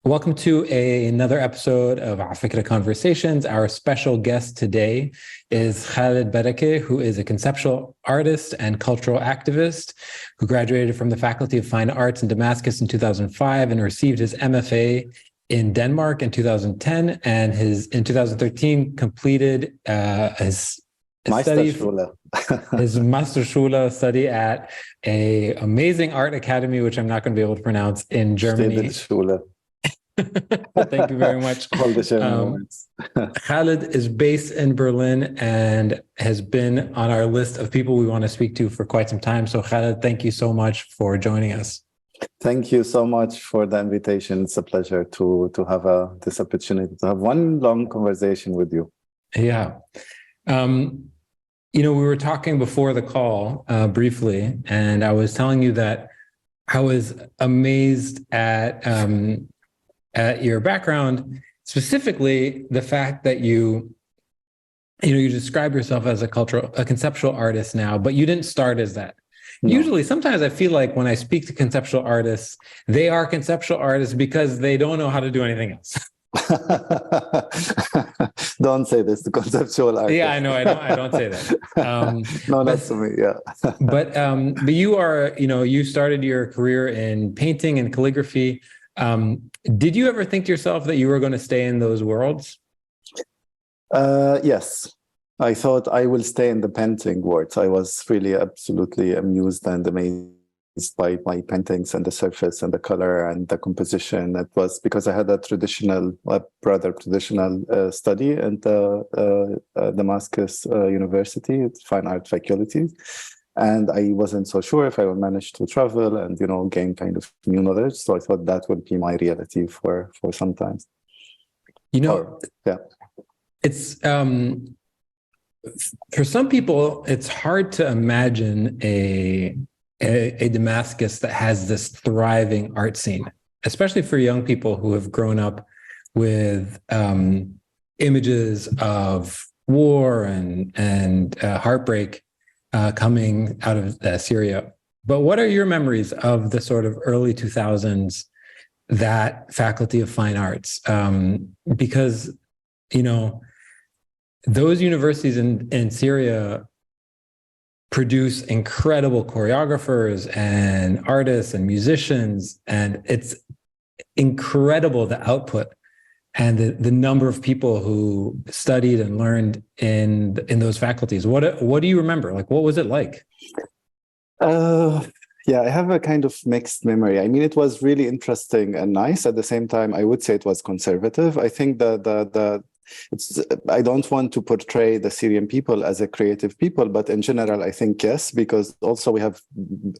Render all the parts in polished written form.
Welcome to another episode of Afikra Conversations. Our special guest today is Khaled Barakeh, who is a conceptual artist and cultural activist who graduated from the Faculty of Fine Arts in Damascus in 2005 and received his MFA in Denmark in 2010, and in 2013 completed his Masterschule study at a amazing art academy, which I'm not going to be able to pronounce, in Germany. Thank you very much. Khaled is based in Berlin and has been on our list of people we want to speak to for quite some time. So Khaled, thank you so much for joining us. Thank you so much for the invitation. It's a pleasure to have this opportunity to have one long conversation with you. Yeah. We were talking before the call briefly, and I was telling you that I was amazed at your background, specifically the fact that you describe yourself as a conceptual artist now, but you didn't start as that. No. Usually, sometimes I feel like when I speak to conceptual artists, they are conceptual artists because they don't know how to do anything else. Don't say this to conceptual artists. Yeah, I know. I don't say that. No, not to me. Yeah. but you are, you started your career in painting and calligraphy. Did you ever think to yourself that you were going to stay in those worlds? Yes. I thought I will stay in the painting world. I was really absolutely amused and amazed by my paintings and the surface and the color and the composition. It was because I had a rather traditional study at the Damascus University, Fine Art Faculty. And I wasn't so sure if I would manage to travel and, gain kind of new knowledge. So I thought that would be my reality for some time. It's, for some people, it's hard to imagine a Damascus that has this thriving art scene, especially for young people who have grown up with images of war and heartbreak coming out of Syria. But what are your memories of the sort of early 2000s, that Faculty of Fine Arts? Because, those universities in Syria produce incredible choreographers and artists and musicians, and it's incredible the output and the number of people who studied and learned in those faculties. What do you remember? Like, what was it like? Yeah, I have a kind of mixed memory. I mean, it was really interesting and nice. At the same time, I would say it was conservative. I think I don't want to portray the Syrian people as a creative people, but in general, I think yes, because also we have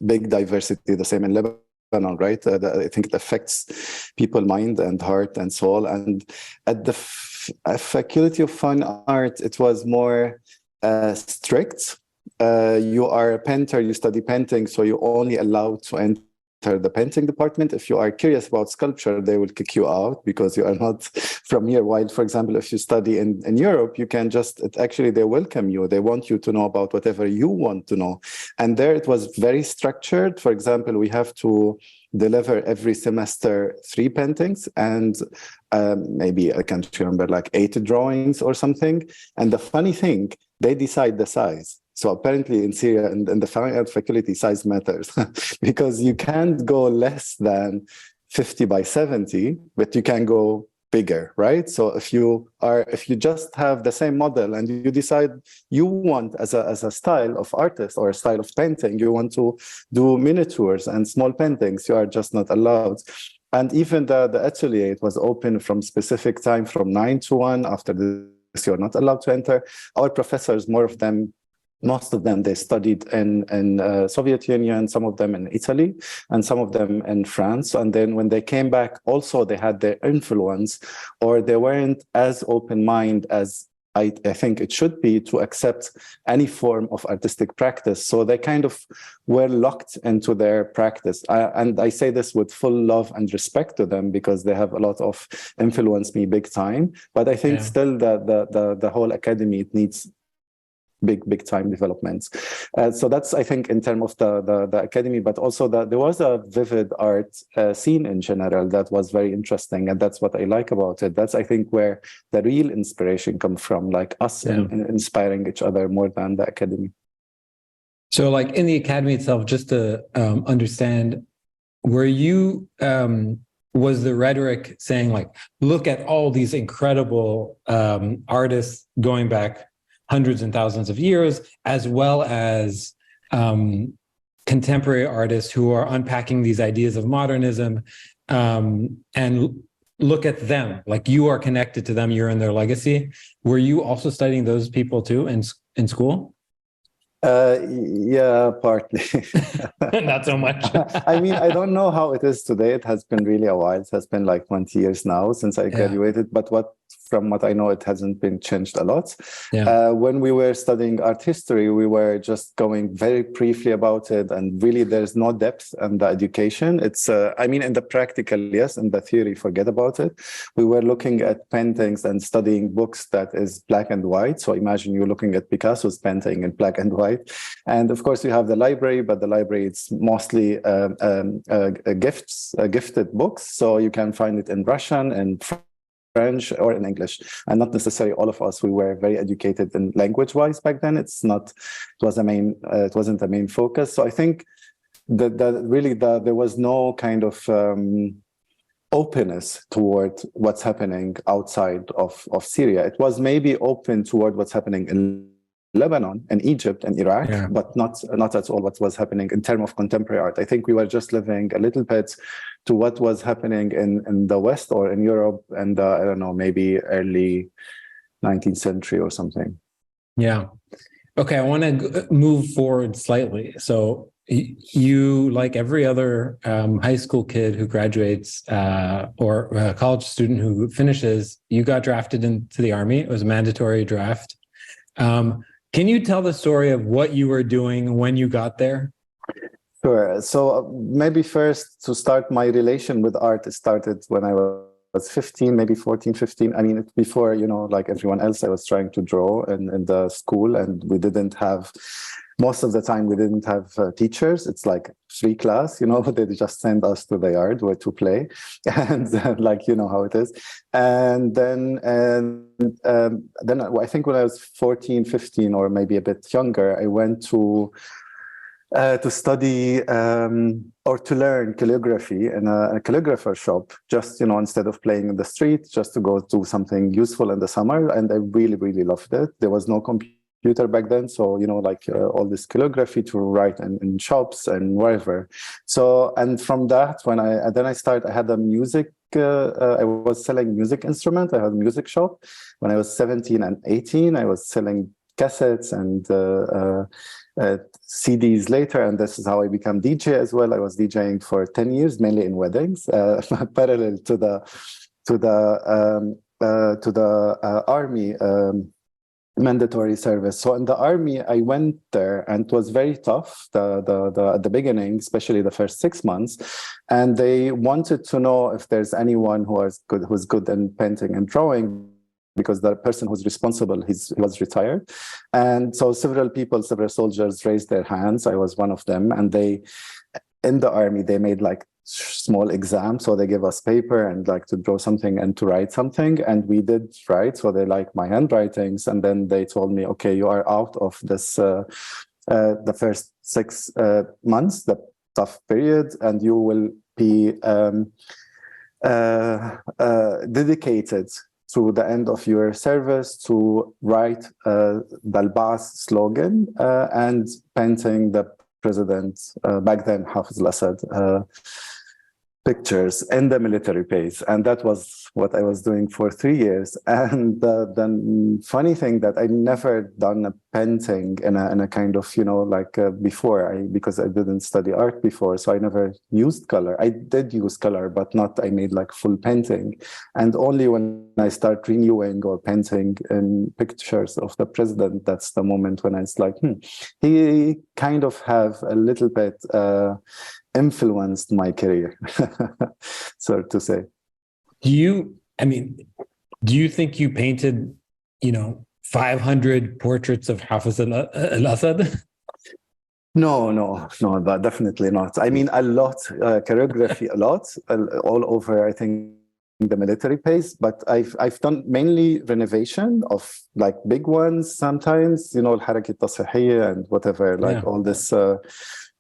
big diversity, the same in Lebanon, right? I think it affects people's mind and heart and soul. And at the Faculty of Fine Art, it was more strict. You are a painter, you study painting, so you're only allowed to enter the painting department. If you are curious about sculpture, they will kick you out because you are not from here. While, for example, if you study in Europe, you can actually, they welcome you. They want you to know about whatever you want to know. And there it was very structured. For example, we have to deliver every semester 3 paintings and maybe, I can't remember, like 8 drawings or something. And the funny thing, they decide the size. So apparently in Syria and the Fine Art Faculty, size matters because you can't go less than 50 by 70, but you can go bigger, right? So if you just have the same model and you decide you want as a style of artist or a style of painting, you want to do miniatures and small paintings, you are just not allowed. And even the atelier, it was open from specific time from 9 to 1. After this, you're not allowed to enter. Our professors, most of them, they studied in Soviet Union, some of them in Italy, and some of them in France. And then when they came back, also they had their influence, or they weren't as open-minded as I think it should be to accept any form of artistic practice. So they kind of were locked into their practice. And I say this with full love and respect to them because they have a lot of influenced me big time. But I think still the whole academy, it needs big time developments. So that's, I think, in terms of the academy, but also there was a vivid art scene in general that was very interesting, and that's what I like about it. That's, I think, where the real inspiration comes from, like us in inspiring each other more than the academy. So, like in the academy itself, just to understand, were you was the rhetoric saying like, look at all these incredible artists going back hundreds and thousands of years, as well as contemporary artists who are unpacking these ideas of modernism, and look at them, like you are connected to them, you're in their legacy. Were you also studying those people too in school? Yeah, partly. Not so much. I mean, I don't know how it is today. It has been really a while. It has been like 20 years now since I graduated, but from what I know, it hasn't been changed a lot. When we were studying art history, we were just going very briefly about it, and really there's no depth in the education. It's, I mean, in the practical, yes, in the theory, forget about it. We were looking at paintings and studying books that is black and white. So imagine you're looking at Picasso's painting in black and white. And of course, you have the library, but the library it's mostly gifted books. So you can find it in Russian and French or in English, and not necessarily all of us. We were very educated in language-wise back then. It wasn't the main focus. So I think that really there was no kind of openness toward what's happening outside of Syria. It was maybe open toward what's happening in Lebanon and Egypt and Iraq, but not at all what was happening in terms of contemporary art. I think we were just living a little bit to what was happening in the West or in Europe and I don't know, maybe early 19th century or something. Yeah. Okay, I want to move forward slightly. So you, like every other high school kid who graduates or a college student who finishes, you got drafted into the army. It was a mandatory draft. Can you tell the story of what you were doing when you got there? Sure. So maybe first to start my relation with art, it started when I was 15, maybe 14, 15. I mean, before, you know, like everyone else, I was trying to draw in the school, and we didn't have, most of the time we didn't have teachers. It's like free class, you know, they just send us to the yard where to play, and like, you know how it is. And then I think when I was 14, 15, or maybe a bit younger, I went to study or to learn calligraphy in a calligrapher shop, just, you know, instead of playing in the street, just to go do something useful in the summer. And I really, really loved it. There was no computer back then. So, you know, like all this calligraphy to write in shops and wherever. So, and from that, I had a music, I was selling music instruments. I had a music shop. When I was 17 and 18, I was selling cassettes and CDs later, and this is how I became DJ as well. I was DJing for 10 years, mainly in weddings, parallel to the army mandatory service. So in the army, I went there, and it was very tough. At the beginning, especially the first 6 months, and they wanted to know if there's anyone who's good in painting and drawing, because the person who's responsible, he was retired. And so several soldiers raised their hands. I was one of them. And in the army, they made like small exams. So they gave us paper and like to draw something and to write something. And we did write. So they liked my handwritings. And then they told me, okay, you are out of this, the first 6 months, the tough period, and you will be dedicated to the end of your service to write the Al-Ba'ath slogan and painting the president, back then Hafez al-Assad, pictures in the military base. And that was what I was doing for 3 years. And the funny thing that I never done a painting in a kind of, you know, like before, because I didn't study art before. So I never used color. I did use color, but not, I made like full painting. And only when I start renewing or painting in pictures of the president, that's the moment when it's like, he kind of have a little bit, influenced my career, so to say. Do you think you painted, you know, 500 portraits of Hafiz al-Assad? No, but definitely not. I mean, a lot, choreography, a lot, all over, I think, the military pace, but I've done mainly renovation of like big ones sometimes, you know, الحركة التصحيحية and whatever, like all this,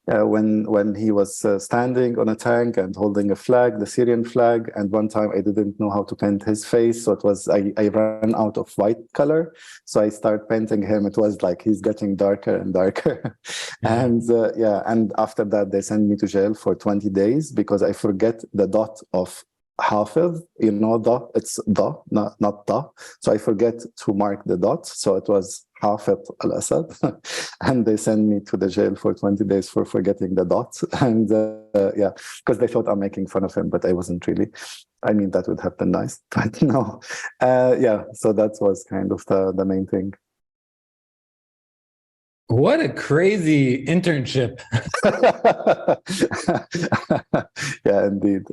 when he was standing on a tank and holding a flag, the Syrian flag, and one time I didn't know how to paint his face, so it was, I ran out of white color, so I started painting him. It was like he's getting darker and darker. And and after that they sent me to jail for 20 days because I forget the dot of Hafiz, you know, it's da, not da. So I forget to mark the dot. So it was Hafiz al-Assad. And they sent me to the jail for 20 days for forgetting the dot. And because they thought I'm making fun of him, but I wasn't really. I mean, that would have been nice, but no. So that was kind of the main thing. What a crazy internship. Yeah, indeed.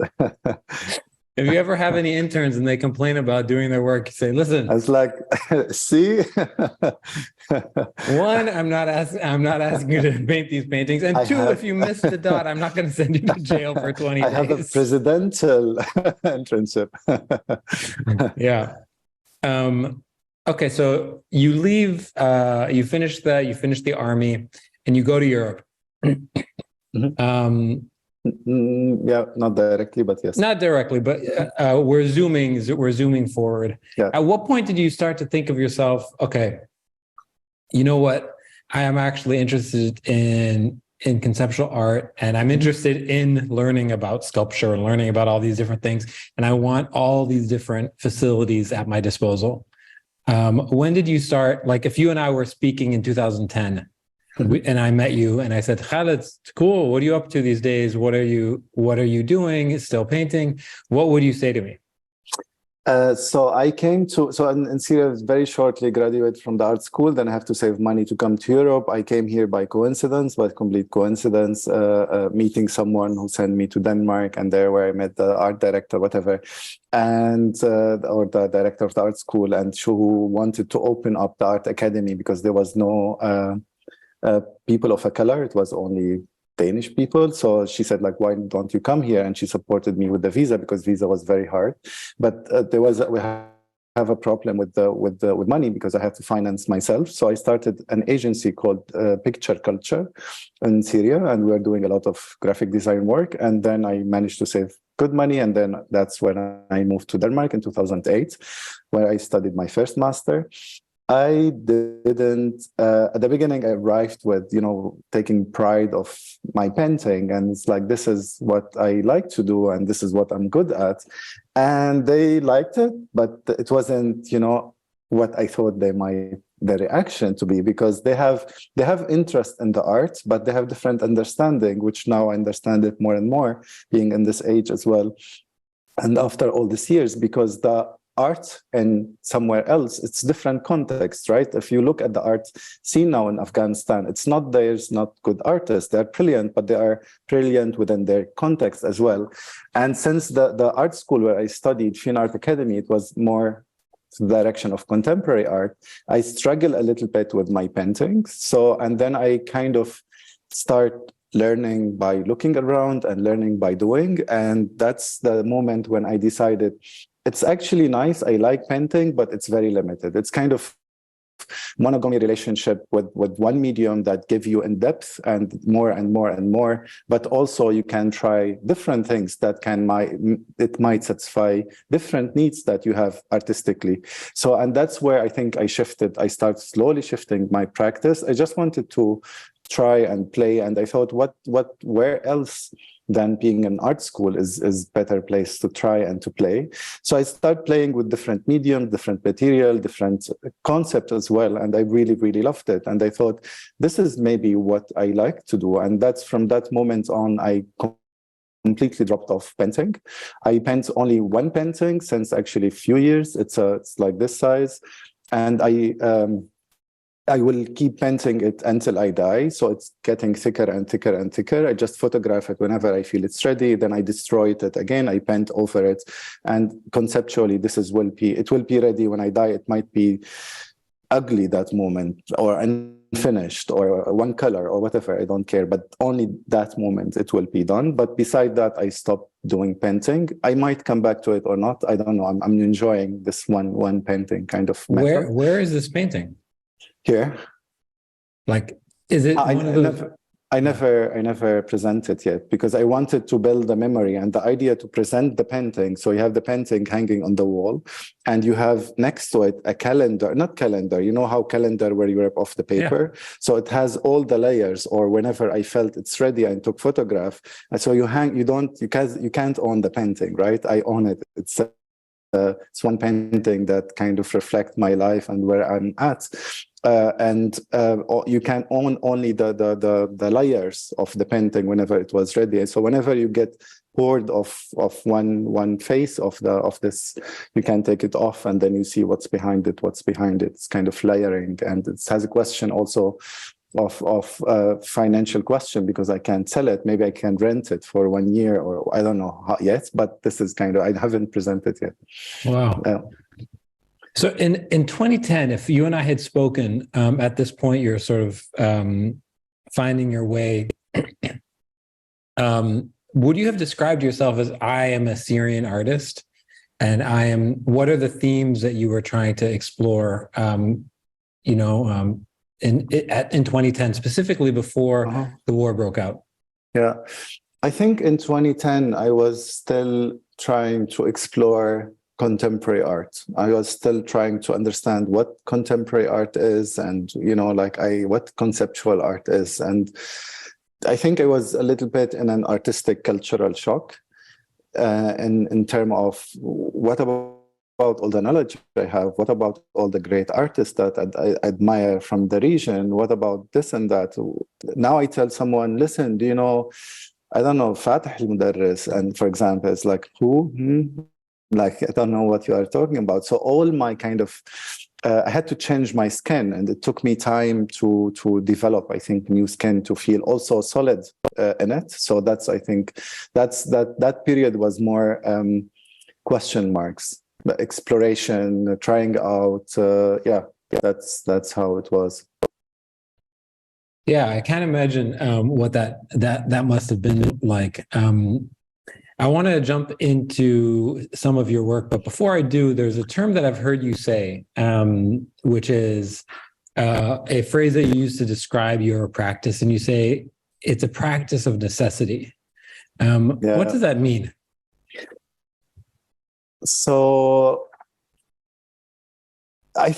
If you ever have any interns and they complain about doing their work, you say, listen. I was like, see? One, I'm not asking you to paint these paintings. And two, if you miss the dot, I'm not going to send you to jail for 20 days. I have a presidential internship. Yeah. Okay, so you leave, you finish the army and you go to Europe. Yeah, not directly, but yes. Not directly, but we're zooming forward. Yeah. At what point did you start to think of yourself, okay, you know what? I am actually interested in conceptual art, and I'm interested in learning about sculpture and learning about all these different things, and I want all these different facilities at my disposal. When did you start? Like, if you and I were speaking in 2010, and I met you and I said, Khaled, it's cool. What are you up to these days? What are you doing? Still painting? What would you say to me? So I came in Syria, very shortly graduated from the art school. Then I have to save money to come to Europe. I came here by coincidence, but complete coincidence, meeting someone who sent me to Denmark, and there where I met the art director, whatever, and or the director of the art school, and who wanted to open up the art academy because there was no people of a color. It was only Danish people. So she said, like, why don't you come here? And she supported me with the visa because visa was very hard. But we have a problem with money because I have to finance myself. So I started an agency called Picture Culture in Syria, and we are doing a lot of graphic design work. And then I managed to save good money, and then that's when I moved to Denmark in 2008, where I studied my first master. I didn't, at the beginning, I arrived with, taking pride of my painting. And it's like, this is what I like to do, and this is what I'm good at. And they liked it, but it wasn't, what I thought their reaction to be, because they have interest in the art, but they have different understanding, which now I understand it more and more, being in this age as well. And after all these years, because the art and somewhere else, it's different context, right? If you look at the art scene now in Afghanistan, it's not there's not good artists. They're brilliant, but they are brilliant within their context as well. And since the art school where I studied, Fine Art Academy, it was more the direction of contemporary art, I struggle a little bit with my paintings. So, and then I kind of start learning by looking around and learning by doing. And that's the moment when I decided, it's actually nice. I like painting, but it's very limited. It's kind of monogamy relationship with one medium that give you in depth and more and more and more. But also you can try different things that might satisfy different needs that you have artistically. So, and that's where I think I shifted. I started slowly shifting my practice. I just wanted to try and play, and I thought, where else than being an art school is better place to try and to play. So I started playing with different mediums, different material, different concept as well. And I really, really loved it. And I thought, this is maybe what I like to do. And that's from that moment on, I completely dropped off painting. I paint only one painting since actually a few years. It's like this size. And I will keep painting it until I die. So it's getting thicker and thicker and thicker. I just photograph it whenever I feel it's ready. Then I destroy it again. I paint over it. And conceptually, it will be ready when I die. It might be ugly that moment, or unfinished, or one color, or whatever, I don't care, but only that moment it will be done. But beside that, I stopped doing painting. I might come back to it or not, I don't know. I'm enjoying this one painting kind of method. Where is this painting? Here. Like, is it one of those? I never present it yet, because I wanted to build a memory, and the idea to present the painting. So you have the painting hanging on the wall, and you have next to it a calendar, not calendar, you know how calendar where you rip off the paper. Yeah. So it has all the layers, or whenever I felt it's ready and took photograph. And so you can't own the painting, right? I own it. It's one painting that kind of reflects my life and where I'm at. You can own only the layers of the painting whenever it was ready. So whenever you get bored of one face of this, you can take it off, and then you see what's behind it. It's kind of layering, and it has a question also of financial question, because I can't sell it. Maybe I can rent it for 1 year, or I don't know how yet, but this is kind of, I haven't presented yet. Wow. So in 2010, if you and I had spoken at this point, you're sort of finding your way. Would you have described yourself as, I am a Syrian artist, and what are the themes that you were trying to explore, in 2010, specifically before the war broke out? Yeah, I think in 2010, I was still trying to explore contemporary art. I was still trying to understand what contemporary art is, and what conceptual art is. And I think I was a little bit in an artistic cultural shock, in terms of what about all the knowledge I have? What about all the great artists that I admire from the region? What about this and that? Now I tell someone, listen, do you know, I don't know, Fatih al-Mudarris, and for example, it's like, who? Like, I don't know what you are talking about. So all my kind of, I had to change my skin, and it took me time to develop, I think, new skin to feel also solid in it. So I think that period was more question marks, exploration, trying out. That's how it was. Yeah, I can't imagine what that must have been like. I want to jump into some of your work, but before I do, there's a term that I've heard you say, which is a phrase that you use to describe your practice, and you say it's a practice of necessity. What does that mean? So I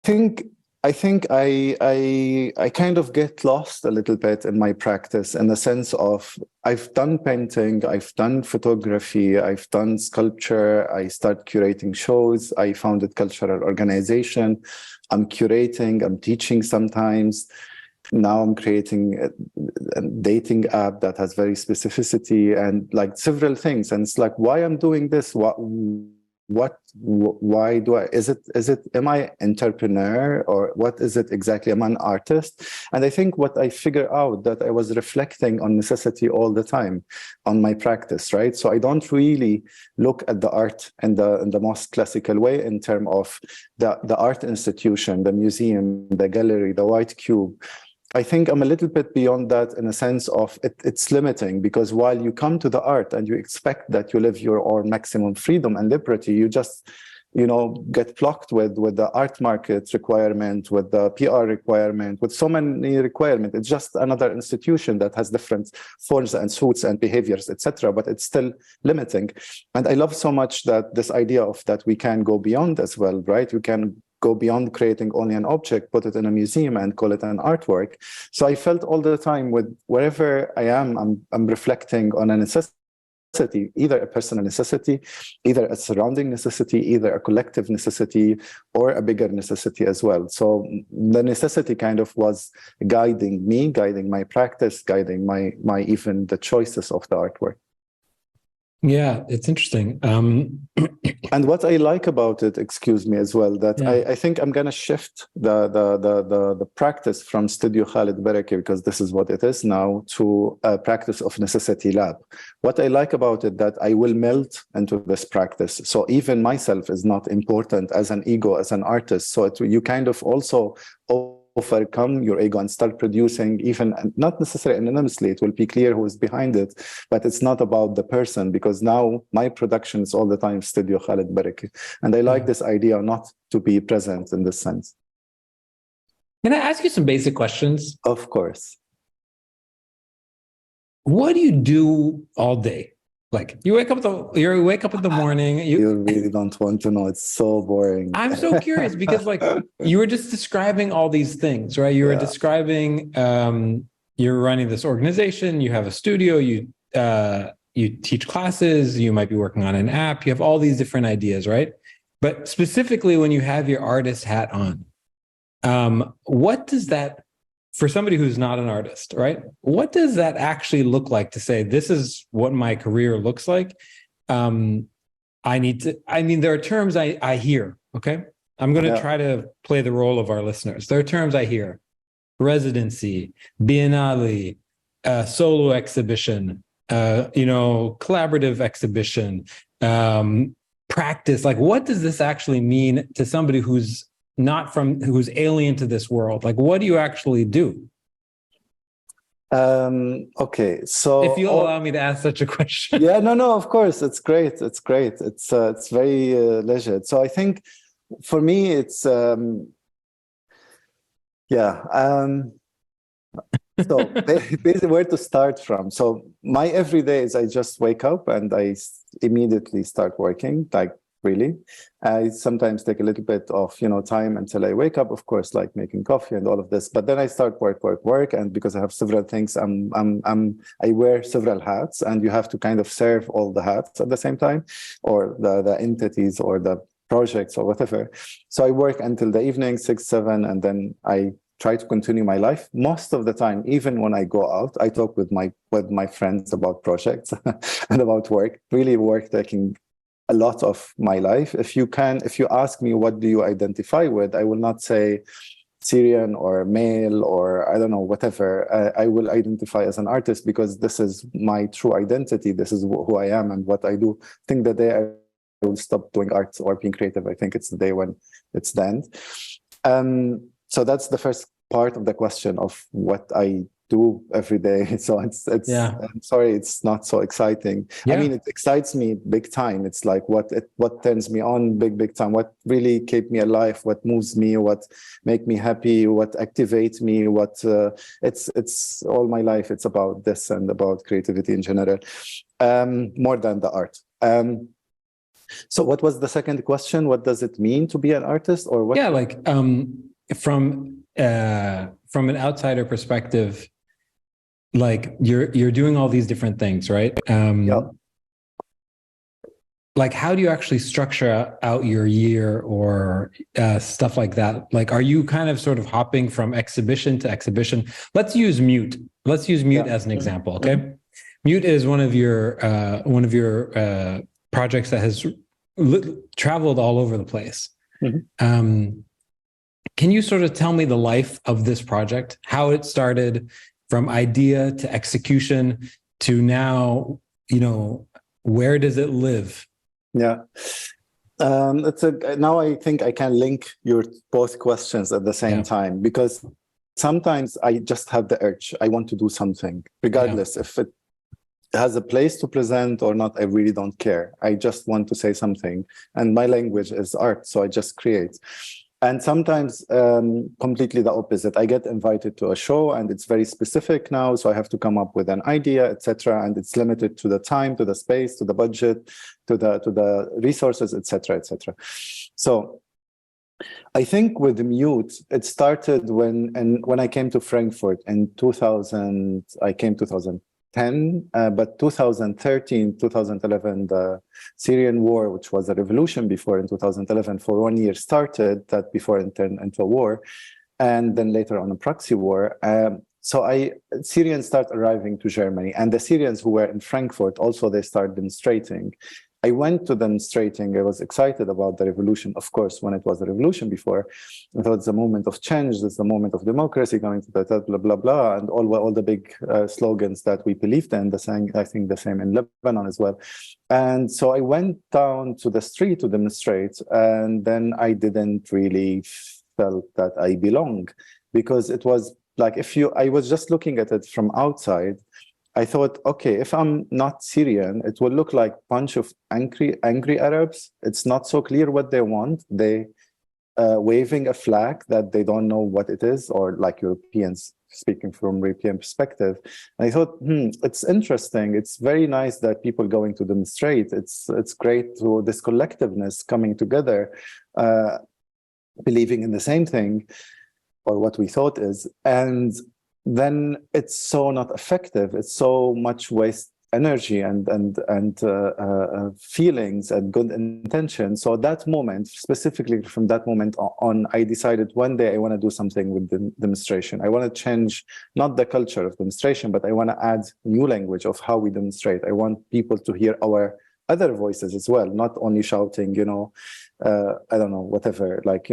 think I kind of get lost a little bit in my practice, in the sense of, I've done painting, I've done photography, I've done sculpture, I start curating shows, I founded cultural organization, I'm curating, I'm teaching sometimes. Now I'm creating a dating app that has very specificity, and like several things. And it's like, why I'm doing this? Why do I, am I entrepreneur, or what is it exactly? Am I an artist? And I think what I figured out, that I was reflecting on necessity all the time on my practice, right? So I don't really look at the art in the most classical way, in terms of the art institution, the museum, the gallery, the white cube. I think I'm a little bit beyond that, in a sense of it's limiting, because while you come to the art and you expect that you live your own maximum freedom and liberty, you just, get blocked with the art market requirement, with the PR requirement, with so many requirements. It's just another institution that has different forms and suits and behaviors, etc. But it's still limiting. And I love so much that this idea of that we can go beyond as well, right? We can go beyond creating only an object, put it in a museum and call it an artwork. So I felt all the time, with wherever I am, I'm reflecting on a necessity, either a personal necessity, either a surrounding necessity, either a collective necessity, or a bigger necessity as well. So the necessity kind of was guiding me, guiding my practice, guiding my even the choices of the artwork. Yeah, it's interesting. And what I like about it, excuse me as well, that Yeah. I think I'm gonna shift the practice from Studio Khaled Barakeh, because this is what it is now, to a practice of necessity lab. What I like about it, that I will melt into this practice. So even myself is not important as an ego, as an artist. So you kind of also overcome your ego and start producing, even not necessarily anonymously, it will be clear who is behind it, but it's not about the person, because now my production is all the time Studio Khaled Barakeh. And I like this idea not to be present in this sense. Can I ask you some basic questions? Of course. What do you do all day? Like you wake up in the morning. You really don't want to know. It's so boring. I'm so curious because like you were just describing all these things, right? You were describing you're running this organization, you have a studio, you teach classes, you might be working on an app, you have all these different ideas, right? But specifically when you have your artist hat on, what does that, for somebody who's not an artist, right? What does that actually look like to say, this is what my career looks like? I mean, there are terms I hear, okay? I'm going to try to play the role of our listeners. There are terms I hear: residency, biennale, solo exhibition, collaborative exhibition, practice. Like, what does this actually mean to somebody who's alien to this world? Like, what do you actually do? Okay, so if you'll allow me to ask such a question. Yeah, no, of course, it's great. It's very leisured. So I think for me, it's so basically where to start from. So my everyday is I just wake up and I immediately start working, like really. I sometimes take a little bit of time until I wake up, of course, like making coffee and all of this. But then I start work, and because I have several things, I wear several hats, and you have to kind of serve all the hats at the same time, or the entities or the projects or whatever. So I work until the evening, 6, 7, and then I try to continue my life. Most of the time, even when I go out, I talk with my friends about projects and about work. Really, work taking a lot of my life. If you ask me what do you identify with, I will not say Syrian or male or I don't know, whatever. I will identify as an artist because this is my true identity. This is who I am and what I do. I think the day I will stop doing art or being creative, I think it's the day when it's the end. So that's the first part of the question of what I do every day. So it's I'm sorry, it's not so exciting. I mean, it excites me big time. It's like what turns me on big time, what really keep me alive, what moves me, what make me happy, what activates me, what it's all my life. It's about this and about creativity in general, more than the art. So what was the second question? What does it mean to be an artist, or what? Yeah, like from an outsider perspective, like you're doing all these different things, right? Like, how do you actually structure out your year or stuff like that? Like, are you kind of sort of hopping from exhibition to exhibition? Let's use Mute. Let's use Mute as an example, okay? Mute is one of your projects that has traveled all over the place. Can you sort of tell me the life of this project, how it started from idea to execution to now, where does it live? Yeah. Now I think I can link your both questions at the same time, because sometimes I just have the urge. I want to do something, regardless if it has a place to present or not. I really don't care. I just want to say something. And my language is art, so I just create. And sometimes completely the opposite. I get invited to a show and it's very specific now, so I have to come up with an idea, etc. And it's limited to the time, to the space, to the budget, to the resources, etc., etc. So I think with Mute, it started when I came to Frankfurt in 2000. I came 2010, but 2013, 2011, the Syrian war, which was a revolution before in 2011, for 1 year started, that before it turned into a war, and then later on a proxy war. Syrians start arriving to Germany, and the Syrians who were in Frankfurt also, they start demonstrating. I went to demonstrating. I was excited about the revolution, of course, when it was a revolution before. I thought it's a moment of change, it's a moment of democracy coming to the blah, blah, blah, and all the big slogans that we believed in, I think the same in Lebanon as well. And so I went down to the street to demonstrate, and then I didn't really felt that I belong, because it was like, I was just looking at it from outside. I thought, okay, if I'm not Syrian, it will look like a bunch of angry Arabs. It's not so clear what they want. They waving a flag that they don't know what it is, or like Europeans, speaking from European perspective. And I thought, it's interesting. It's very nice that people going to demonstrate. It's great to this collectiveness coming together, believing in the same thing, or what we thought is. And then it's so not effective. It's so much waste energy and feelings and good intention. So that moment, specifically from that moment on, I decided one day I want to do something with the demonstration. I want to change not the culture of demonstration, but I want to add new language of how we demonstrate. I want people to hear our other voices as well, not only shouting, I don't know, whatever, like,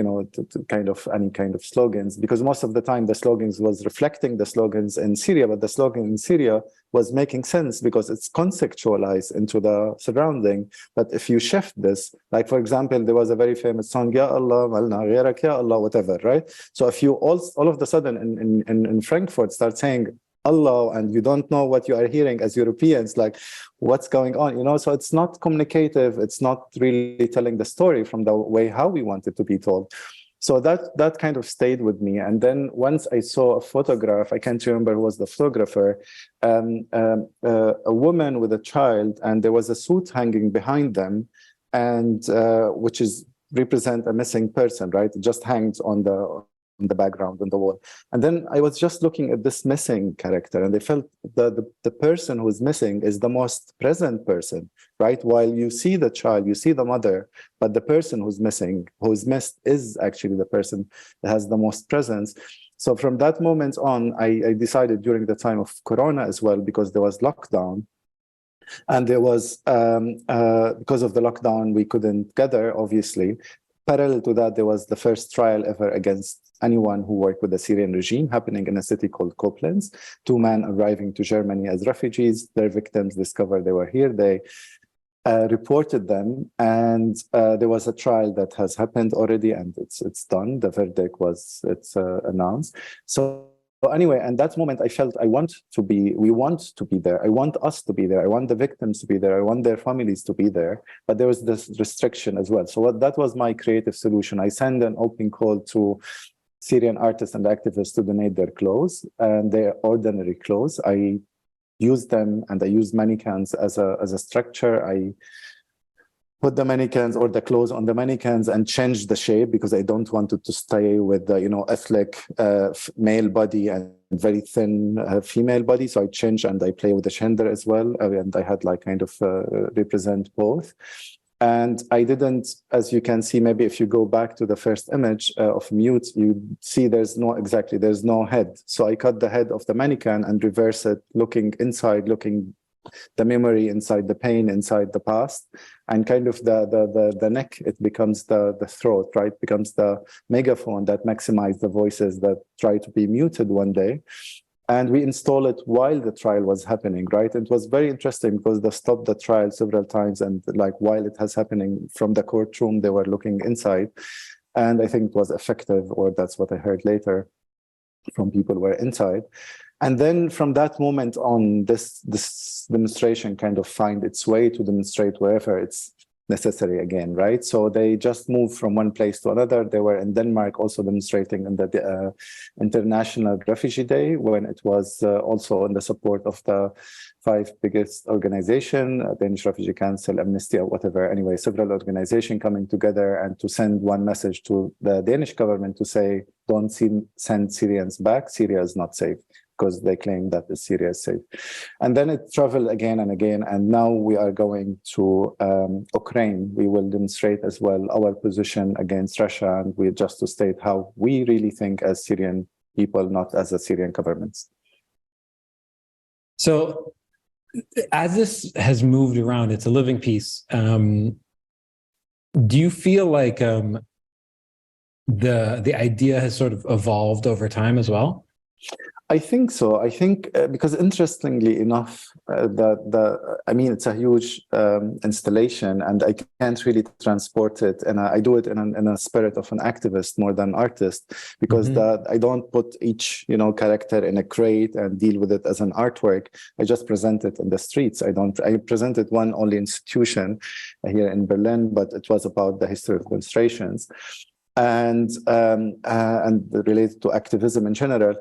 kind of any kind of slogans, because most of the time the slogans was reflecting the slogans in Syria, but the slogan in Syria was making sense because it's conceptualized into the surrounding. But if you shift this, like, for example, there was a very famous song, Ya Allah, malna ghairak, Ya Allah, whatever, right? So if you all of the sudden in Frankfurt start saying Allah, and you don't know what you are hearing as Europeans, like what's going on, so it's not communicative, it's not really telling the story from the way how we want it to be told. So that kind of stayed with me. And then once I saw a photograph, I can't remember who was the photographer, a woman with a child, and there was a suit hanging behind them, and which is represent a missing person, right? It just hangs on the background on the wall. And then I was just looking at this missing character, and I felt the person who is missing is the most present person, right? While you see the child, you see the mother, but the person who's missing, who's missed, is actually the person that has the most presence. So from that moment on, I decided during the time of Corona as well, because there was lockdown, and there was, because of the lockdown, we couldn't gather, obviously. Parallel to that, there was the first trial ever against anyone who worked with the Syrian regime happening in a city called Koblenz. 2 men arriving to Germany as refugees. Their victims discovered they were here. They reported them, and there was a trial that has happened already, and it's done. The verdict was announced. So anyway, and that moment I felt we want to be there. I want us to be there. I want the victims to be there. I want their families to be there. But there was this restriction as well. So that was my creative solution. I sent an open call to Syrian artists and activists to donate their clothes, and their ordinary clothes. I used them, and I used mannequins as a structure. I put the mannequins or the clothes on the mannequins and changed the shape, because I don't want it to stay with the athletic male body and very thin female body. So I changed, and I play with the gender as well, and I had like kind of represent both. And I didn't, as you can see, maybe if you go back to the first image of Mute, you see there's no head. So I cut the head of the mannequin and reverse it, looking inside, looking the memory inside, the pain inside the past, and kind of the neck, it becomes the throat, right? Becomes the megaphone that maximizes the voices that try to be muted one day. And we install it while the trial was happening, right? It was very interesting because they stopped the trial several times, and like while it was happening from the courtroom, they were looking inside. And I think it was effective, or that's what I heard later from people who were inside. And then from that moment on, this demonstration kind of find its way to demonstrate wherever it's necessary again, right? So they just moved from one place to another. They were in Denmark also demonstrating on the International Refugee Day, when it was also in the support of the 5 biggest organizations, Danish Refugee Council, Amnesty, or whatever. Anyway, several organizations coming together and to send one message to the Danish government to say, don't send Syrians back. Syria is not safe, because they claim that the Syria is safe. And then it traveled again and again. And now we are going to Ukraine. We will demonstrate as well our position against Russia. And we just to state how we really think as Syrian people, not as a Syrian government. So as this has moved around, it's a living piece. Do you feel like the idea has sort of evolved over time as well? I think so. I think because interestingly enough, I mean, it's a huge installation, and I can't really transport it, and I do it in a spirit of an activist more than artist, because I don't put each character in a crate and deal with it as an artwork. I just present it in the streets. I presented one only institution here in Berlin, but it was about the history of demonstrations and related to activism in general.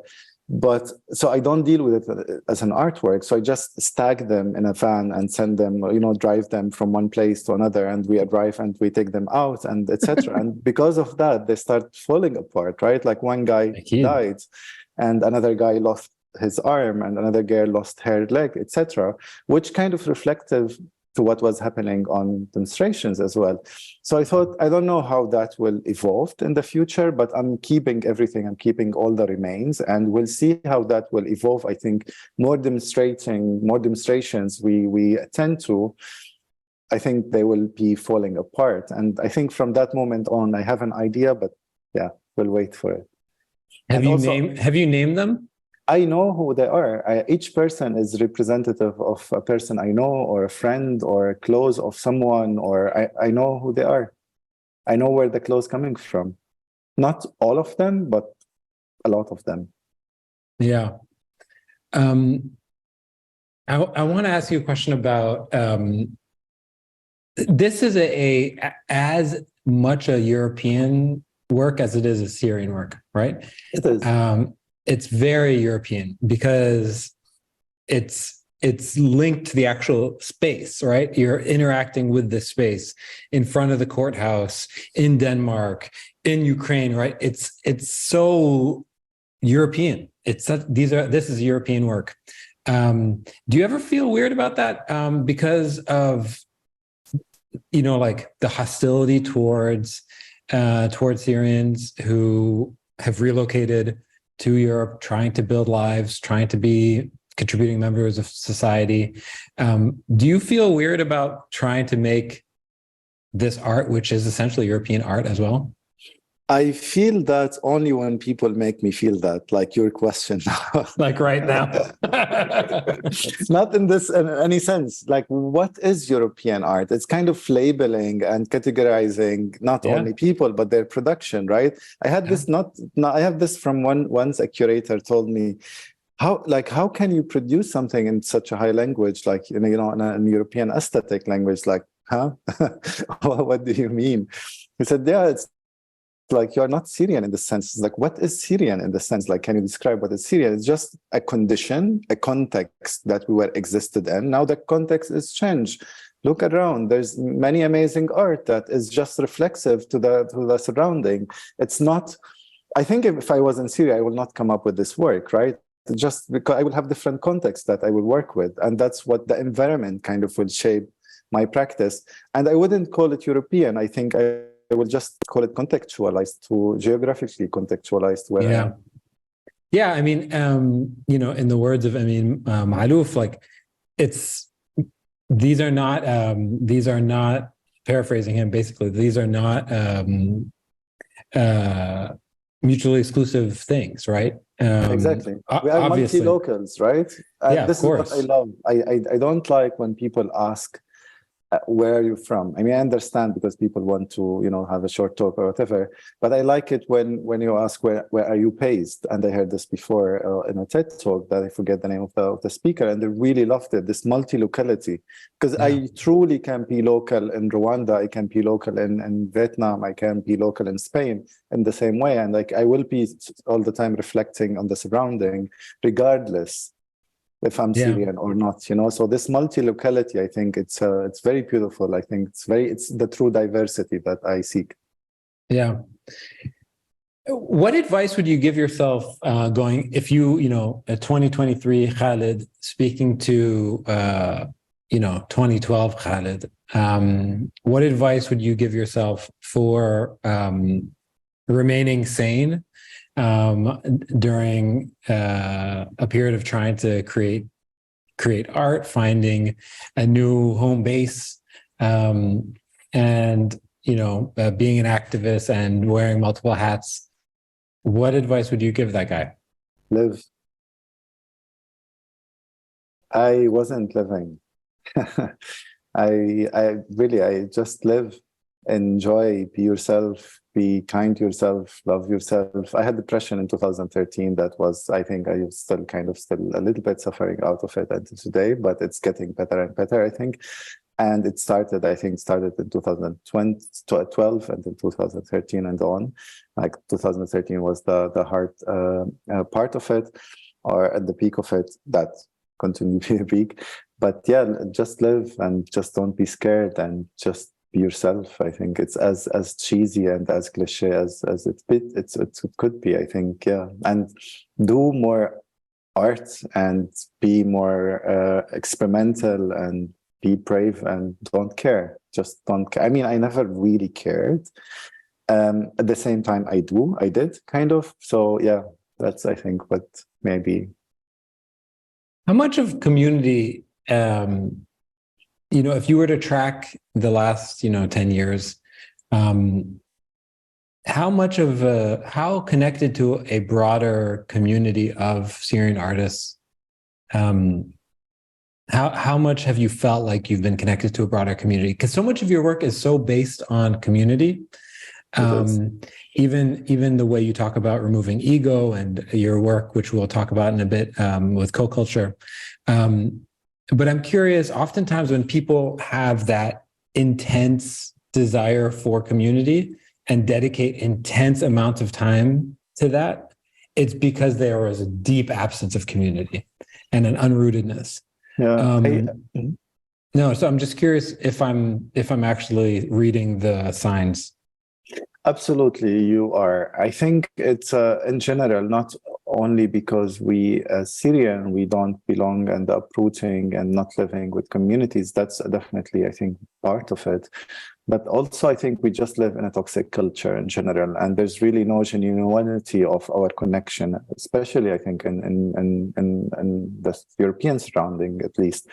But so I don't deal with it as an artwork. So I just stack them in a van and send them, drive them from one place to another, and we arrive and we take them out and etc. And because of that, they start falling apart, right? Like one guy died, and another guy lost his arm, and another girl lost her leg, etc. Which kind of reflective to what was happening on demonstrations as well. So I thought, I don't know how that will evolve in the future, but I'm keeping everything. I'm keeping all the remains, and we'll see how that will evolve. I think more demonstrations we attend to, I think they will be falling apart. And I think from that moment on, I have an idea, but yeah, we'll wait for it. Have you named them? I know who they are. Each person is representative of a person I know, or a friend, or clothes of someone, or I know who they are. I know where the clothes coming from. Not all of them, but a lot of them. Yeah. I want to ask you a question about, this is as much a European work as it is a Syrian work, right? It is. It's very European because it's linked to the actual space, right? You're interacting with this space in front of the courthouse in Denmark, in Ukraine, right? It's so European. This is European work. Do you ever feel weird about that? Because of, like the hostility towards Syrians who have relocated to Europe, trying to build lives, trying to be contributing members of society. Do you feel weird about trying to make this art, which is essentially European art as well? I feel that only when people make me feel that, like your question. Like right now. Not in any sense. Like, what is European art? It's kind of labeling and categorizing not only people, but their production, right? I had this I have this from once a curator told me, how can you produce something in such a high language, like, in an European aesthetic language? Like, huh? What do you mean? He said, yeah, it's like, you're not Syrian in the sense. It's like, what is Syrian in the sense? Like, can you describe what is Syrian? It's just a condition, a context that we were existed in. Now the context is changed. Look around. There's many amazing art that is just reflexive to the surrounding. It's not. I think if I was in Syria, I will not come up with this work, right? Just because I will have different contexts that I will work with, and that's what the environment kind of will shape my practice. And I wouldn't call it European. I think I will just call it contextualized, to geographically contextualized. Yeah. I mean, in the words of Malouf, like, these are not, paraphrasing him, basically, these are not mutually exclusive things, right? Exactly. We are multi-locals, right? And this is what I love. I don't like when people ask, where are you from? I mean, I understand because people want to, have a short talk or whatever, but I like it when you ask, where are you based? And I heard this before in a TED talk that I forget the name of the speaker, and they really loved it, this multi-locality, because I truly can be local in Rwanda, I can be local in Vietnam, I can be local in Spain in the same way. And like, I will be all the time reflecting on the surrounding, regardless if I'm Syrian or not, So this multi-locality, I think it's very beautiful. I think it's the true diversity that I seek. Yeah. What advice would you give yourself going, if a 2023 Khaled speaking to 2012 Khaled, what advice would you give yourself for remaining sane during a period of trying to create create art, finding a new home base, and being an activist and wearing multiple hats. What advice would you give that guy? Live. I wasn't living. I just live, enjoy, be yourself, be kind to yourself, love yourself. I had depression in 2013. That was, I think I was still a little bit suffering out of it until today, but it's getting better and better, I think. And it started in 2012 until 2013 and on. Like 2013 was the hard part of it, or at the peak of it, that continued to be a peak. But yeah, just live and just don't be scared and just be yourself. I think it's as cheesy and as cliche as it could be, I think. Yeah. And do more art and be more experimental and be brave and don't care. Just don't care. I mean, I never really cared. At the same time, I did kind of. So yeah, that's, I think, what maybe. How much of community, if you were to track the last, 10 years, how connected to a broader community of Syrian artists, how much have you felt like you've been connected to a broader community? Because so much of your work is so based on community. Even the way you talk about removing ego and your work, which we'll talk about in a bit with Coculture. But I'm curious, oftentimes when people have that intense desire for community and dedicate intense amounts of time to that, it's because there was a deep absence of community and an unrootedness. Yeah. No, so I'm just curious if I'm actually reading the signs. Absolutely, you are. I think it's in general, not only because we as Syrian, we don't belong and uprooting and not living with communities. That's definitely, I think, part of it. But also, I think we just live in a toxic culture in general, and there's really no genuinity of our connection, especially, I think, in the European surrounding, at least,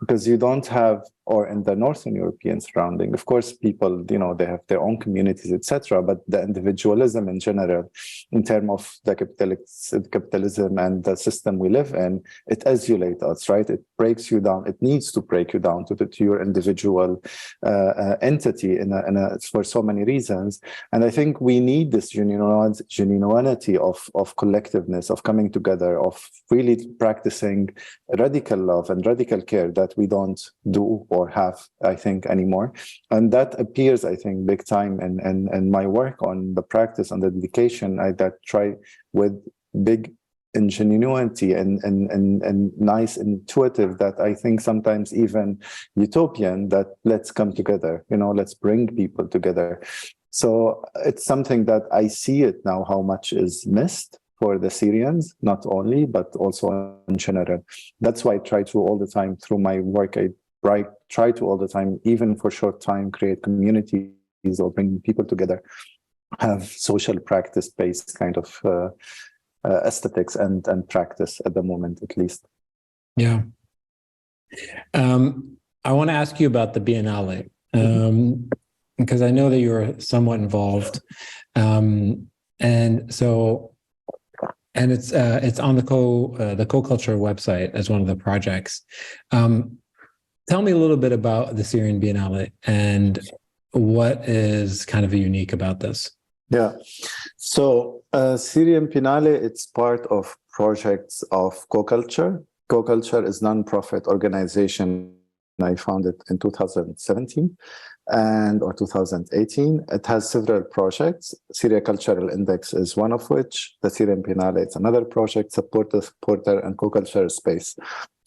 because you don't have, or in the Northern European surrounding, of course, people, they have their own communities, etc. But the individualism in general, in terms of the capitalism and the system we live in, it isolates us, right? It breaks you down. It needs to break you down to your individual entity for so many reasons. And I think we need this genuinity of collectiveness, of coming together, of really practicing radical love and radical care that we don't do or have, I think, anymore. And that appears, I think, big time in my work on the practice and the dedication that try with big ingenuity and nice intuitive, that I think sometimes even utopian, that let's come together, let's bring people together. So it's something that I see it now, how much is missed for the Syrians, not only, but also in general. That's why I try to all the time through my work, I try to all the time, even for short time, create communities or bring people together, have social practice-based kind of aesthetics and practice at the moment, at least. Yeah. I want to ask you about the Biennale, because I know that you're somewhat involved. And it's on the Coculture website as one of the projects. Tell me a little bit about the Syrian Biennale and what is kind of unique about this. Yeah. So Syrian Biennale, it's part of projects of Coculture. Coculture is a non-profit organization. I founded in 2017 or 2018. It has several projects. Syrian Cultural Index is one of which. The Syrian Biennale is another project, supporter and Coculture space.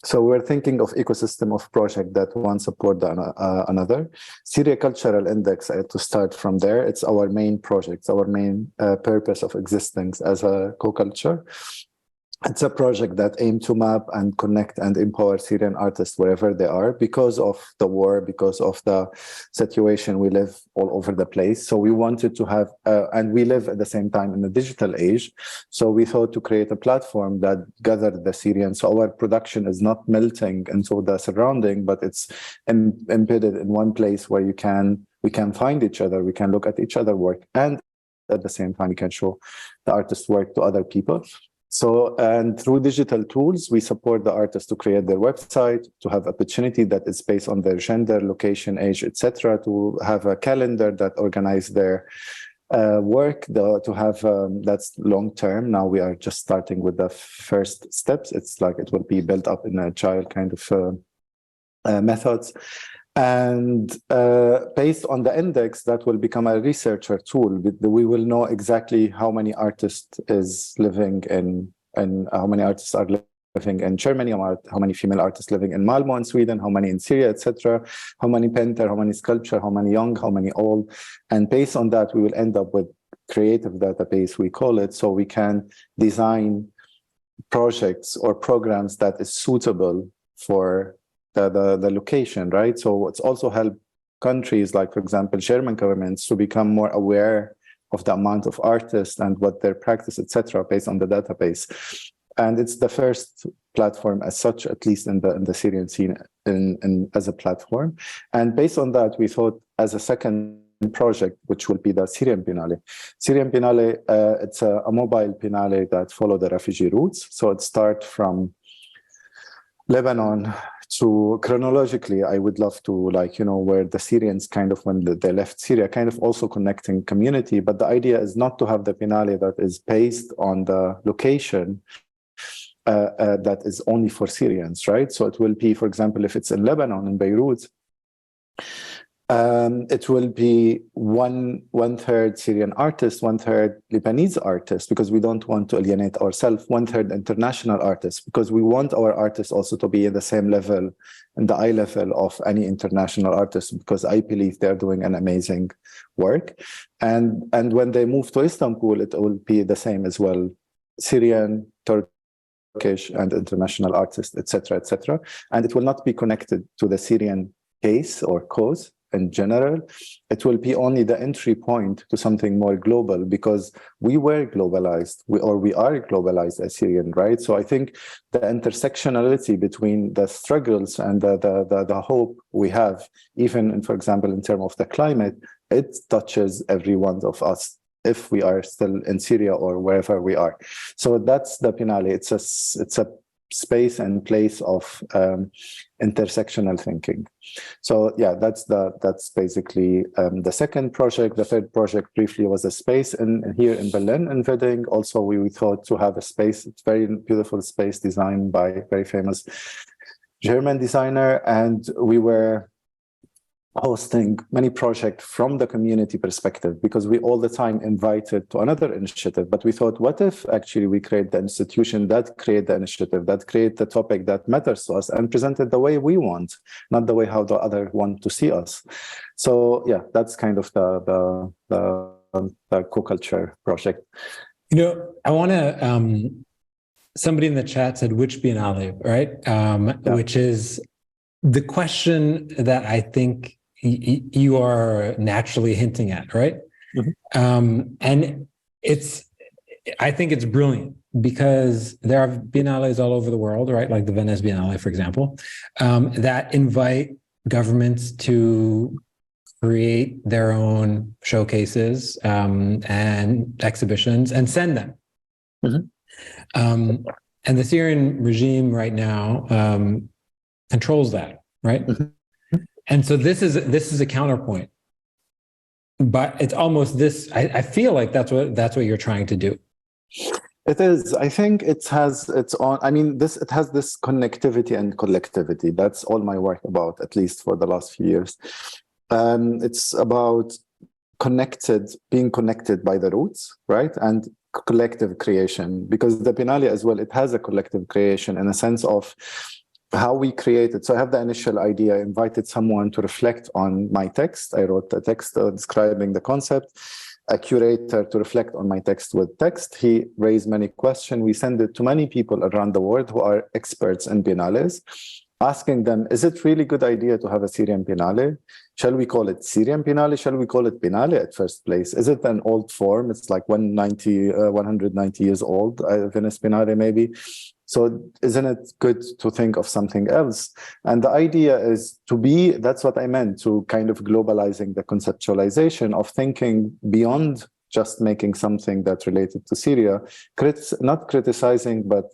So we're thinking of ecosystem of project that one support another. Syrian Cultural Index, I have to start from there. It's our main project, our main purpose of existence as a Coculture. It's a project that aims to map and connect and empower Syrian artists wherever they are because of the war, because of the situation. We live all over the place. So we wanted to have, and we live at the same time in the digital age. So we thought to create a platform that gathered the Syrians. So our production is not melting into the surrounding, but it's embedded in one place where we can find each other, we can look at each other's work, and at the same time, we can show the artist's work to other people. So, and through digital tools, we support the artists to create their website, to have opportunity that is based on their gender, location, age, etc., to have a calendar that organize their work, to have, that's long term. Now we are just starting with the first steps. It's like it will be built up in a agile kind of methods. And based on the index, that will become a researcher tool. We will know exactly how many artists is living in, and how many artists are living in Germany, how many female artists living in Malmö in Sweden, how many in Syria, etc., how many painter, how many sculpture, how many young, how many old. And based on that, we will end up with creative database, we call it, so we can design projects or programs that is suitable for the location, right? So it's also helped countries like, for example, German governments to become more aware of the amount of artists and what their practice, etc., based on the database. And it's the first platform as such, at least in the Syrian scene, as a platform. And based on that, we thought as a second project, which will be the Syrian Biennale. Syrian Biennale, it's a mobile Biennale that follow the refugee routes. So it starts from Lebanon to chronologically, I would love to, like, where the Syrians kind of, when they left Syria, kind of also connecting community. But the idea is not to have the Biennale that is based on the location that is only for Syrians, right? So it will be, for example, if it's in Lebanon, in Beirut, it will be one third Syrian artist, one third Lebanese artist, because we don't want to alienate ourselves, one third international artists, because we want our artists also to be in the same level, in the eye level of any international artist, because I believe they're doing an amazing work. And when they move to Istanbul, it will be the same as well, Syrian, Turkish, and international artists, etc., etc. And it will not be connected to the Syrian case or cause in general. It will be only the entry point to something more global, because we were globalized, we are globalized as Syrian, right? So I think the intersectionality between the struggles and the hope we have, even in, for example, in terms of the climate, it touches every one of us if we are still in Syria or wherever we are. So that's the Biennale. It's a space and place of intersectional thinking. So yeah, that's basically the second project. The third project briefly was a space here in Berlin in Wedding. Also, we thought to have a space, it's very beautiful space designed by a very famous German designer, and we were hosting many projects from the community perspective, because we all the time invited to another initiative. But we thought, what if actually we create the institution that create the initiative, that create the topic that matters to us, and present it the way we want, not the way how the other want to see us. So yeah, that's kind of the Coculture project. I want to, somebody in the chat said, which Biennale, right? Yeah. Which is the question that I think you are naturally hinting at, right? Mm-hmm. And I think it's brilliant, because there are biennales all over the world, right? Like the Venice Biennale, for example, that invite governments to create their own showcases and exhibitions and send them. Mm-hmm. And the Syrian regime right now controls that, right? Mm-hmm. And so this is a counterpoint, but it's almost this. I feel like that's what you're trying to do. It is. I think it has its own. I mean, it has this connectivity and collectivity. That's all my work about, at least for the last few years. It's about being connected by the roots, right, and collective creation. Because the Biennale as well, it has a collective creation in a sense of how we created. So I have the initial idea, invited someone to reflect on my text. I wrote a text describing the concept. a curator to reflect on my text with text. He raised many questions. We send it to many people around the world who are experts in biennales, asking them, is it really good idea to have a Syrian Biennale? Shall we call it Syrian Biennale? Shall we call it Biennale at first place? Is it an old form? It's like 190 years old, Venice Biennale maybe. So isn't it good to think of something else? And the idea is to be, that's what I meant, to kind of globalizing the conceptualization of thinking beyond just making something that's related to Syria, not criticizing, but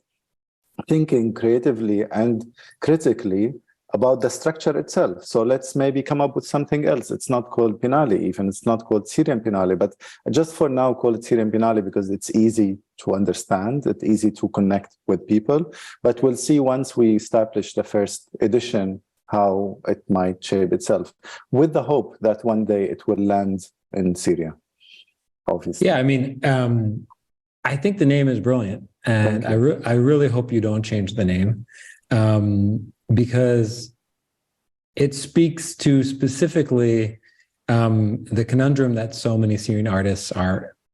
thinking creatively and critically about the structure itself. So let's maybe come up with something else. It's not called Biennale even, it's not called Syrian Biennale, but just for now call it Syrian Biennale because it's easy to understand, it's easy to connect with people. But we'll see once we establish the first edition how it might shape itself, with the hope that one day it will land in Syria, obviously. Yeah, I mean, I think the name is brilliant, and I really hope you don't change the name, because it speaks to specifically the conundrum that so many Syrian artists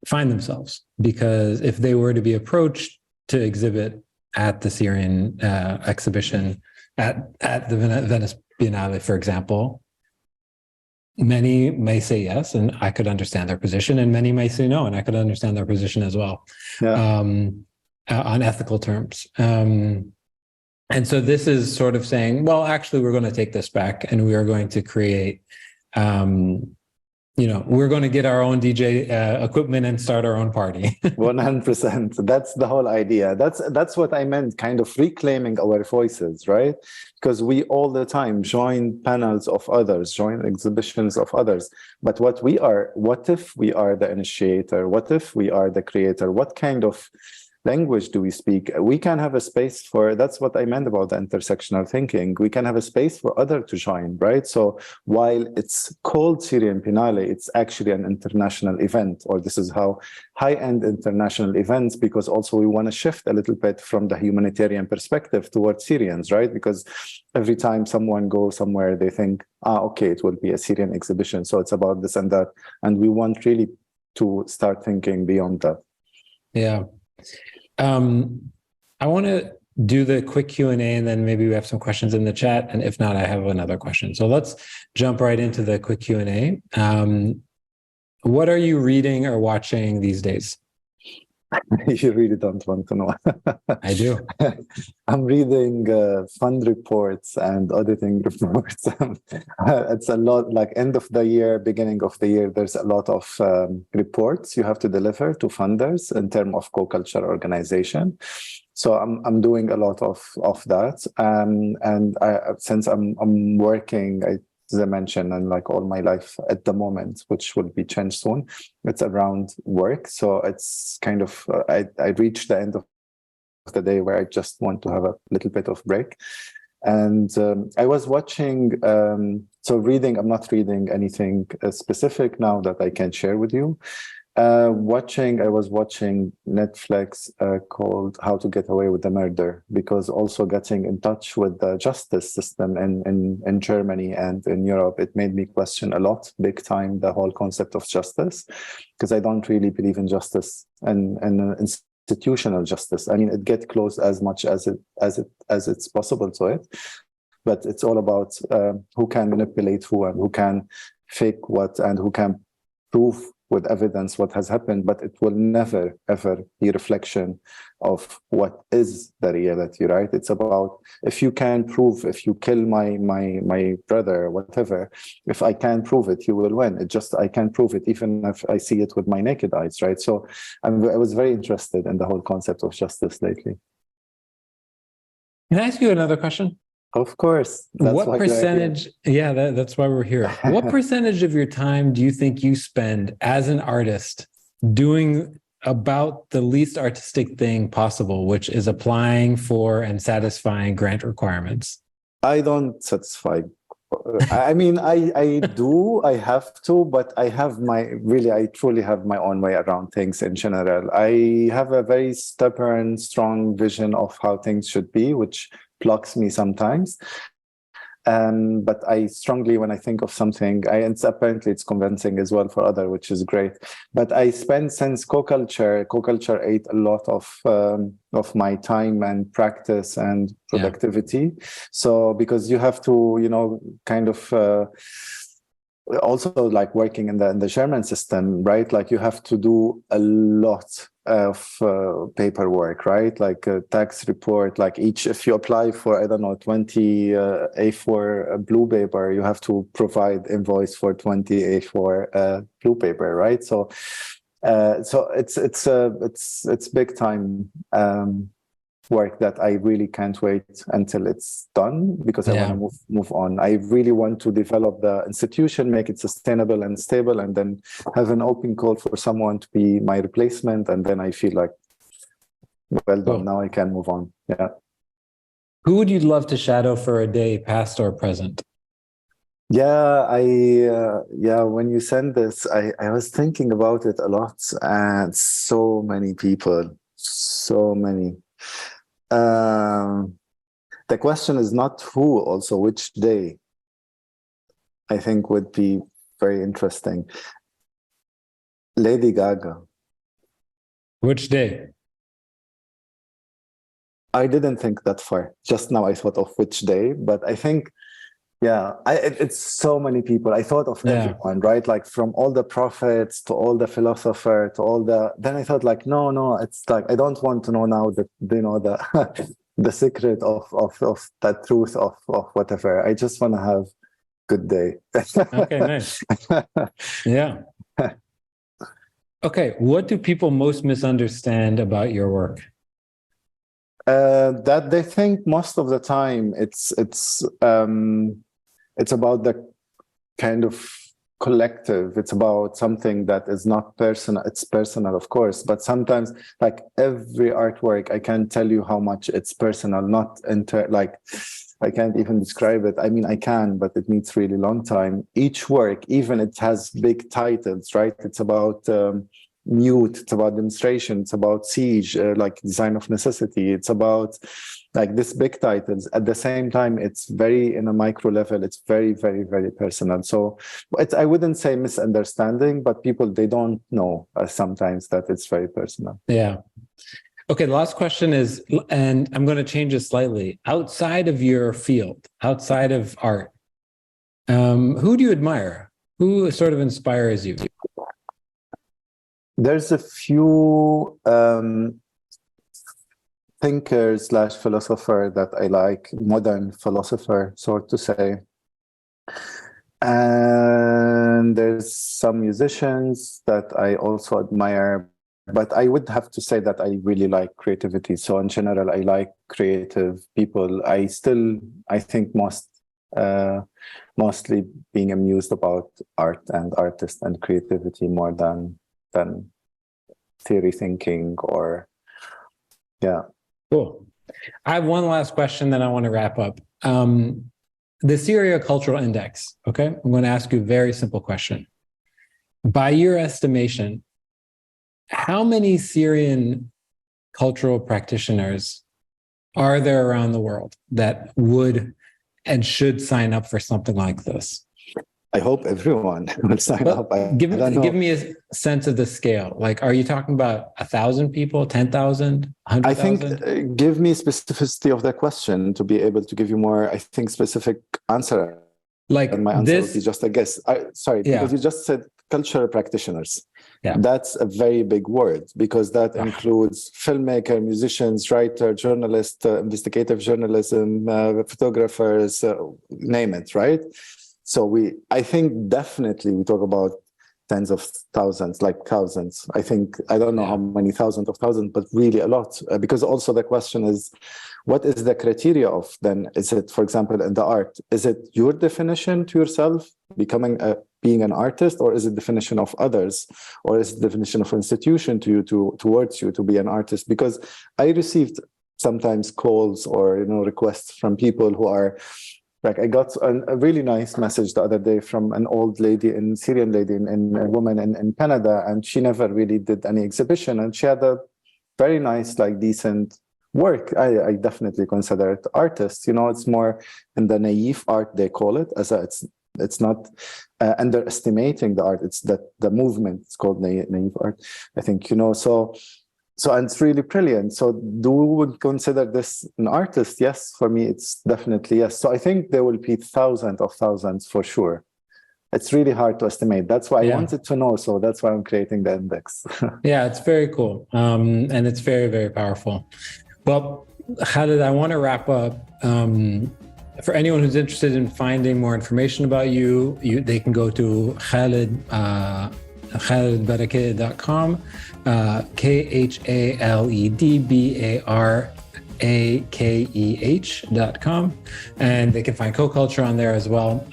find themselves. Because if they were to be approached to exhibit at the Syrian exhibition at the Venice Biennale, for example, many may say yes, and I could understand their position, and many may say no, and I could understand their position as well, on ethical terms. And so this is sort of saying, well, actually, we're going to take this back, and we are going to create, we're going to get our own DJ equipment and start our own party. 100%. That's the whole idea. That's what I meant, kind of reclaiming our voices, right? Because we all the time join panels of others, join exhibitions of others. But what if we are the initiator? What if we are the creator? What kind of language do we speak? We can have a space for, that's what I meant about the intersectional thinking. We can have a space for others to join, right? So while it's called Syrian Biennale, it's actually an international event, or this is how high-end international events, because also we want to shift a little bit from the humanitarian perspective towards Syrians, right? Because every time someone goes somewhere, they think, okay, it will be a Syrian exhibition, so it's about this and that. And we want really to start thinking beyond that. Yeah. I want to do the quick Q&A, and then maybe we have some questions in the chat. And if not, I have another question. So let's jump right into the quick Q&A. What are you reading or watching these days? You really don't want to know. I do. I'm reading fund reports and auditing reports. It's a lot, like end of the year, beginning of the year, there's a lot of reports you have to deliver to funders in terms of co-culture organization. So I'm doing a lot of that. And since I'm working, as I mentioned, and like all my life at the moment, which will be changed soon, it's around work. So it's kind of, I reached the end of the day where I just want to have a little bit of break. And I was watching, so reading, I'm not reading anything specific now that I can share with you. I was watching Netflix called How to Get Away with the Murder, because also getting in touch with the justice system in Germany and in Europe, it made me question a lot, big time, the whole concept of justice, because I don't really believe in justice and institutional justice. I mean, it gets close as much as it's possible to it, but it's all about who can manipulate who and who can fake what and who can prove with evidence what has happened, but it will never, ever be a reflection of what is the reality, right? It's about, if you can prove, if you kill my brother, whatever, if I can prove it, you will win. I can't prove it, even if I see it with my naked eyes, right? So I was very interested in the whole concept of justice lately. Can I ask you another question? Of course. What percentage? Yeah, that's why we're here. What percentage of your time do you think you spend as an artist doing about the least artistic thing possible, which is applying for and satisfying grant requirements? I don't satisfy. I mean, I do, I have to, but I truly have my own way around things in general. I have a very stubborn, strong vision of how things should be, which blocks me sometimes. But I strongly, when I think of something, apparently it's convincing as well for other, which is great. But I spent since Coculture ate a lot of my time and practice and productivity. So because you have to, kind of also like working in the German system, right? Like you have to do a lot of paperwork, right? Like a tax report, like if you apply for, I don't know, 20 A4 blue paper, you have to provide invoice for 20 A4 blue paper, right? So it's big time work that I really can't wait until it's done, because I want to move on. I really want to develop the institution, make it sustainable and stable, and then have an open call for someone to be my replacement. And then I feel like, well done, now I can move on. Yeah. Who would you love to shadow for a day, past or present? Yeah, when you send this, I was thinking about it a lot, and so many people, so many. The question is not who, also which day, I think would be very interesting. Lady Gaga. Which day? I didn't think that far. Just now I thought of which day, but I think, it's so many people. I thought of everyone, right? Like from all the prophets to all the philosopher to all the. Then I thought like, no, it's like I don't want to know now the the secret of that truth of whatever. I just want to have good day. Okay, nice. Yeah. Okay, what do people most misunderstand about your work? That they think most of the time it's about the kind of collective. It's about something that is not personal. It's personal, of course, but sometimes, like every artwork, I can't tell you how much it's personal. Not like I can't even describe it. I mean, I can, but it needs really long time. Each work, even it has big titles, right? It's about mute, it's about demonstration, it's about siege, like design of necessity. It's about like this big titles. At the same time, it's very in a micro level. It's very, very, very personal. So I wouldn't say misunderstanding, but people, they don't know sometimes that it's very personal. Yeah. Okay, the last question is, and I'm going to change it slightly. Outside of your field, outside of art, who do you admire? Who sort of inspires you? There's a few thinkers / philosopher that I like, modern philosopher, so to say. And there's some musicians that I also admire, but I would have to say that I really like creativity. So in general, I like creative people. I think mostly being amused about art and artists and creativity more than theory thinking or, yeah. Cool. I have one last question, then I want to wrap up. The Syrian Cultural Index, okay? I'm going to ask you a very simple question. By your estimation, how many Syrian cultural practitioners are there around the world that would and should sign up for something like this? I hope everyone will sign up. Give me a sense of the scale. Like, are you talking about 1,000 people, 10,000, 100,000? I think give me specificity of the question to be able to give you more, I think, specific answer. Like and my answer would be just a guess. Because you just said cultural practitioners. Yeah. That's a very big word, because that includes filmmaker, musicians, writer, journalist, investigative journalism, photographers, name it, right? So I think definitely we talk about tens of thousands, like thousands. I think, I don't know how many thousands of thousands, but really a lot. Because also the question is, what is the criteria of then? Is it, for example, in the art, is it your definition to yourself, being an artist, or is it definition of others? Or is it definition of institution to you, towards you to be an artist? Because I received sometimes calls or, requests from people who are, like, I got a really nice message the other day from an old lady, Syrian lady, a woman in Canada, and she never really did any exhibition, and she had a very nice, like, decent work. I definitely consider it artist. It's more in the naive art, they call it, it's not underestimating the art. It's that the movement. It's called naive art, I think. So and it's really brilliant. So do we would consider this an artist? Yes, for me, it's definitely yes. So I think there will be thousands of thousands for sure. It's really hard to estimate. That's why I wanted to know. So that's why I'm creating the index. Yeah, it's very cool. And it's very, very powerful. Well, Khaled, I want to wrap up. For anyone who's interested in finding more information about you, they can go to khaledbarakeh.com, KhaledBarakeh.com, and they can find Coculture on there as well.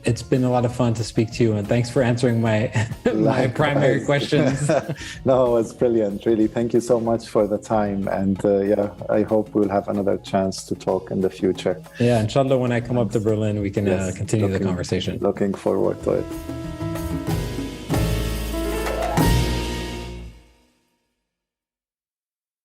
It's been a lot of fun to speak to you, and thanks for answering my my primary questions. No, it's brilliant. Really, thank you so much for the time. And I hope we'll have another chance to talk in the future. Yeah, inshallah, when I come up to Berlin, we can continue the conversation. Looking forward to it.